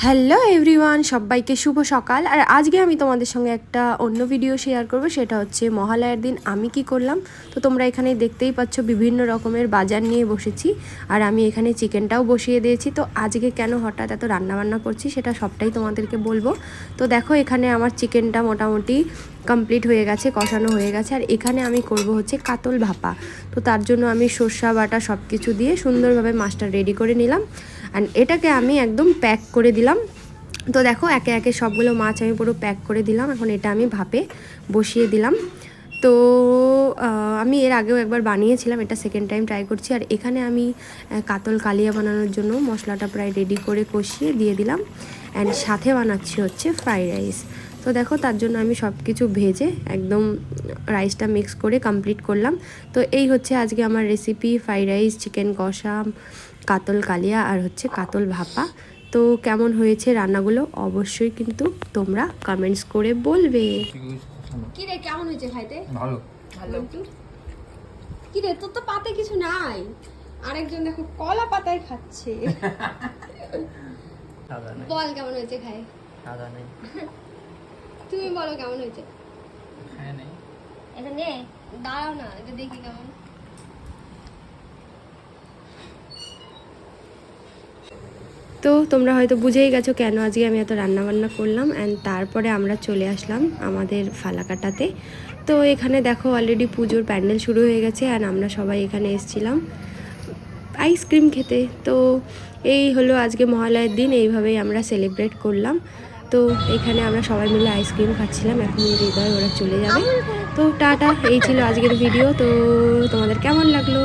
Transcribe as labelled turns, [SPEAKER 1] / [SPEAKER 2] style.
[SPEAKER 1] Hello everyone, সবাইকে শুভ সকাল। আর আজকে আমি তোমাদের সঙ্গে একটা অন্য ভিডিও শেয়ার করব, সেটা হচ্ছে মহালয়ার দিন আমি কি করলাম। তো তোমরা এখানে দেখতেই পাচ্ছ বিভিন্ন রকমের বাজার নিয়ে বসেছি, আর আমি এখানে চিকেনটাও বসিয়ে দিয়েছি। তো আজকে কেন হঠাৎ এত রান্নাবান্না করছি সেটা সবটাই তোমাদেরকে বলবো। তো দেখো এখানে আমার চিকেনটা মোটামুটি কমপ্লিট হয়ে গেছে, কষানো হয়ে গেছে। আর এখানে আমি করব হচ্ছে কাতল ভাপা। তো তার জন্য আমি সর্ষা বাটা সব কিছু দিয়ে সুন্দরভাবে মাছটা রেডি করে নিলাম, অ্যান্ড এটাকে আমি একদম প্যাক করে দিলাম। তো দেখো একে একে সবগুলো মাছ আমি পুরো প্যাক করে দিলাম। এখন এটা আমি ভাপে বসিয়ে দিলাম। তো আমি এর আগেও একবার বানিয়েছিলাম, এটা সেকেন্ড টাইম ট্রাই করছি। আর এখানে আমি কাতল কালিয়া বানানোর জন্য মশলাটা প্রায় রেডি করে কষিয়ে দিয়ে দিলাম, অ্যান্ড সাথে বানাচ্ছি হচ্ছে ফ্রাইড রাইস। তো দেখো তার জন্য আমি সব কিছু ভেজে একদম রাইসটা মিক্স করে কমপ্লিট করলাম। তো এই হচ্ছে আজকে আমার রেসিপি, ফ্রাইড রাইস, চিকেন কষা, কাতল কালিয়া আর হচ্ছে কাতল ভাপা। তো কেমন হয়েছে রান্নাগুলো অবশ্যই কিন্তু তোমরা কমেন্টস করে বলবে।
[SPEAKER 2] কি রে, কেমন হয়েছে খাইতে?
[SPEAKER 3] ভালো ভালো।
[SPEAKER 2] কি রে, তোর তো পাতে কিছু নাই, আরেকজন দেখো কলা পাতায় খাচ্ছে। বল কেমন হয়েছে খাই?
[SPEAKER 3] সাদা নেই।
[SPEAKER 2] তুমি বলো কেমন হয়েছে?
[SPEAKER 3] হ্যাঁ নেই।
[SPEAKER 2] এটা নে, দাঁড়াও না, এটা দেখি কেমন।
[SPEAKER 1] তো তোমরা হয়তো বুঝেই গেছো কেন আজকে আমি এত রান্নাবান্না করলাম। অ্যান্ড তারপরে আমরা চলে আসলাম আমাদের ফালাকাটাতে। তো এখানে দেখো অলরেডি পুজোর প্যান্ডেল শুরু হয়ে গেছে, অ্যান্ড আমরা সবাই এখানে এসেছিলাম আইসক্রিম খেতে। তো এই হলো আজকে মহালয়ের দিন, এইভাবেই আমরা সেলিব্রেট করলাম। তো এখানে আমরা সবাই মিলে আইসক্রিম খাচ্ছিলাম। এখন হৃদয় ওরা চলে যাবে। তো টাটা, এই ছিল আজকের ভিডিও। তো তোমাদের কেমন লাগলো